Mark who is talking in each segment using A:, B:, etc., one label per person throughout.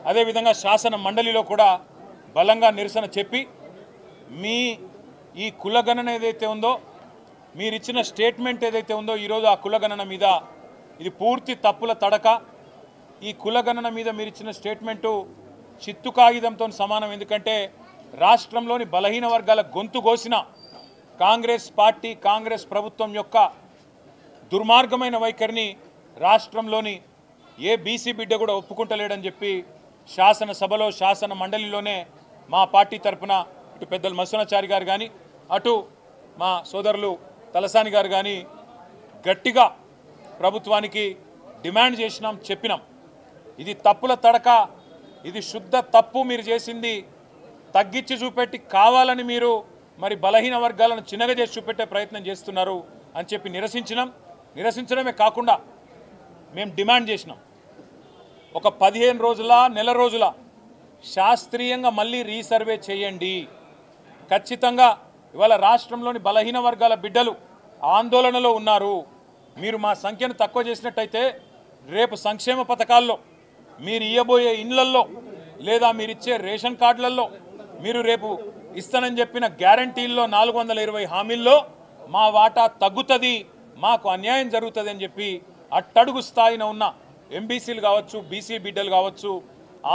A: అదేవిధంగా శాసన మండలిలో కూడా బలంగా నిరసన చెప్పి మీ ఈ కులగణన ఏదైతే ఉందో మీరిచ్చిన స్టేట్మెంట్ ఏదైతే ఉందో ఈరోజు ఆ కులగణన మీద ఇది పూర్తి తప్పుల తడక. ఈ కులగణన మీద మీరిచ్చిన స్టేట్మెంటు చిత్తు కాగితంతో సమానం. ఎందుకంటే రాష్ట్రంలోని బలహీన వర్గాల గొంతు కోసిన కాంగ్రెస్ పార్టీ కాంగ్రెస్ ప్రభుత్వం యొక్క దుర్మార్గమైన వైఖరిని రాష్ట్రంలోని ఏ బీసీ బిడ్డ కూడా ఒప్పుకుంటలేడని చెప్పి శాసనసభలో శాసన మండలిలోనే మా పార్టీ తరఫున ఇటు పెద్దలు మత్స్యనాచారి గారు కానీ అటు మా సోదరులు తలసాని గారు కానీ గట్టిగా ప్రభుత్వానికి డిమాండ్ చేసినాం, చెప్పినాం. ఇది తప్పుల తడక, ఇది శుద్ధ తప్పు. మీరు చేసింది తగ్గించి చూపెట్టి కావాలని మీరు మరి బలహీన వర్గాలను చిన్నగా చేసి చూపెట్టే ప్రయత్నం చేస్తున్నారు అని చెప్పి నిరసించడమే కాకుండా మేము డిమాండ్ చేసినాం. ఒక 15 రోజుల నెల రోజుల శాస్త్రీయంగా మళ్ళీ రీసర్వే చేయండి. ఖచ్చితంగా ఇవాళ రాష్ట్రంలోని బలహీన వర్గాల బిడ్డలు ఆందోళనలో ఉన్నారు. మీరు మా సంఖ్యను తక్కువ చేసినట్టయితే రేపు సంక్షేమ పథకాల్లో మీరు ఇయ్యబోయే ఇండ్లల్లో లేదా మీరిచ్చే రేషన్ కార్డులలో మీరు రేపు ఇస్తానని చెప్పిన గ్యారంటీల్లో 420 హామీల్లో మా వాటా తగ్గుతుంది, మాకు అన్యాయం జరుగుతుంది అని చెప్పి అట్టడుగు స్థాయిన ఉన్న ఎంబీసీలు కావచ్చు బీసీ బిడ్డలు కావచ్చు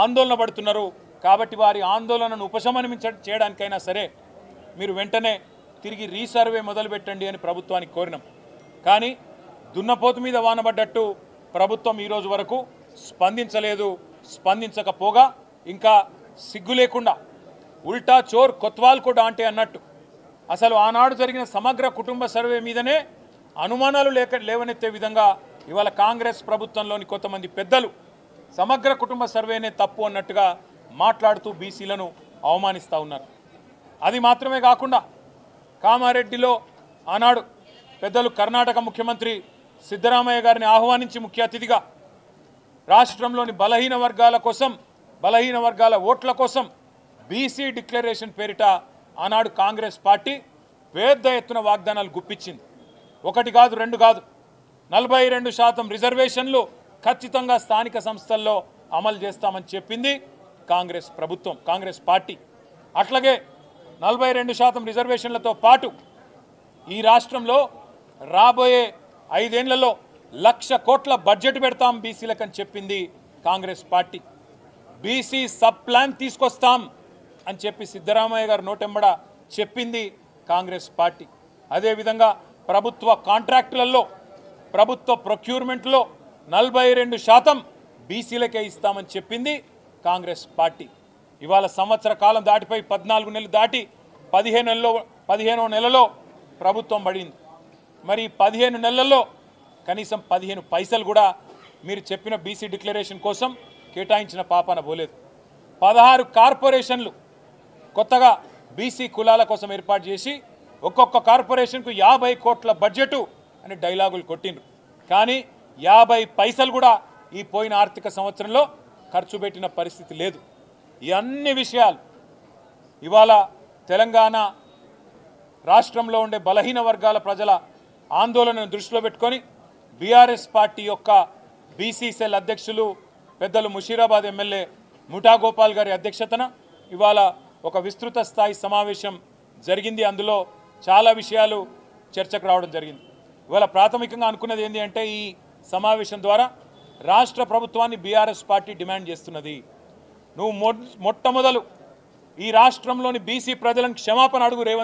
A: ఆందోళన పడుతున్నారు. కాబట్టి వారి ఆందోళనను చేయడానికైనా సరే మీరు వెంటనే తిరిగి రీసర్వే మొదలుపెట్టండి అని ప్రభుత్వానికి కోరినాం. కానీ దున్నపోతు మీద వానబడ్డట్టు ప్రభుత్వం ఈరోజు వరకు స్పందించలేదు. స్పందించకపోగా ఇంకా సిగ్గు లేకుండా ఉల్టా చోర్ కొత్వాల్ కూడా అంటే అన్నట్టు అసలు ఆనాడు జరిగిన సమగ్ర కుటుంబ సర్వే మీదనే అనుమానాలు లేవనెత్తే విధంగా ఇవాళ కాంగ్రెస్ ప్రభుత్వంలోని కొంతమంది పెద్దలు సమగ్ర కుటుంబ సర్వేనే తప్పు అన్నట్టుగా మాట్లాడుతూ బీసీలను అవమానిస్తూ ఉన్నారు. అది మాత్రమే కాకుండా కామారెడ్డిలో ఆనాడు పెద్దలు కర్ణాటక ముఖ్యమంత్రి సిద్ధరామయ్య గారిని ఆహ్వానించి ముఖ్య అతిథిగా రాష్ట్రంలోని బలహీన వర్గాల ఓట్ల కోసం బీసీ డిక్లరేషన్ పేరిట ఆనాడు కాంగ్రెస్ పార్టీ పెద్ద ఎత్తున వాగ్దానాలు గుప్పించింది. ఒకటి కాదు, రెండు కాదు, 42% రిజర్వేషన్లు ఖచ్చితంగా స్థానిక సంస్థల్లో అమలు చేస్తామని చెప్పింది కాంగ్రెస్ ప్రభుత్వం, కాంగ్రెస్ పార్టీ. అట్లాగే 42% రిజర్వేషన్లతో పాటు ఈ రాష్ట్రంలో రాబోయే 5 ఏళ్లలో 1,00,000 కోట్ల బడ్జెట్ పెడతాం బీసీలకని చెప్పింది Congress party. BC sub plan తీసుకొస్తాం అని చెప్పి సిద్ధరామయ్య గారు నోటెంబడ చెప్పింది కాంగ్రెస్ పార్టీ. అదేవిధంగా ప్రభుత్వ కాంట్రాక్టులలో ప్రభుత్వ ప్రొక్యూర్మెంట్లో 42% బీసీలకే ఇస్తామని చెప్పింది కాంగ్రెస్ పార్టీ. ఇవాళ సంవత్సర కాలం దాటిపోయి 14 నెలలు దాటి 15వ నెలలో ప్రభుత్వం పడింది. మరి 15 నెలల్లో కనీసం 15 పైసలు కూడా మీరు చెప్పిన బీసీ డిక్లరేషన్ కోసం కేటాయించిన పాపాన పోలేదు. 16 కార్పొరేషన్లు కొత్తగా బీసీ కులాల కోసం ఏర్పాటు చేసి ఒక్కొక్క కార్పొరేషన్కు 50 కోట్ల బడ్జెటు అని డైలాగులు కొట్టిండ్రు. కానీ 50 పైసలు కూడా ఈ పోయిన ఆర్థిక సంవత్సరంలో ఖర్చు పెట్టిన పరిస్థితి లేదు. ఈ అన్ని విషయాలు ఇవాళ తెలంగాణ రాష్ట్రంలో ఉండే బలహీన వర్గాల ప్రజల ఆందోళనను దృష్టిలో పెట్టుకొని బీఆర్ఎస్ పార్టీ యొక్క బీసీ సెల్ అధ్యక్షులు పెద్దలు ముషీరాబాద్ ఎమ్మెల్యే ముఠా గోపాల్ గారి అధ్యక్షతన ఇవాళ ఒక విస్తృత స్థాయి సమావేశం జరిగింది. అందులో చాలా విషయాలు చర్చకు రావడం జరిగింది. ఇవాళ ప్రాథమికంగా అనుకున్నది ఏంటి అంటే ఈ సమావేశం ద్వారా రాష్ట్ర ప్రభుత్వాన్ని బీఆర్ఎస్ పార్టీ డిమాండ్ చేస్తున్నది, నువ్వు మొట్టమొదలు ఈ రాష్ట్రంలోని బీసీ ప్రజలను క్షమాపణ అడుగు రేవంత్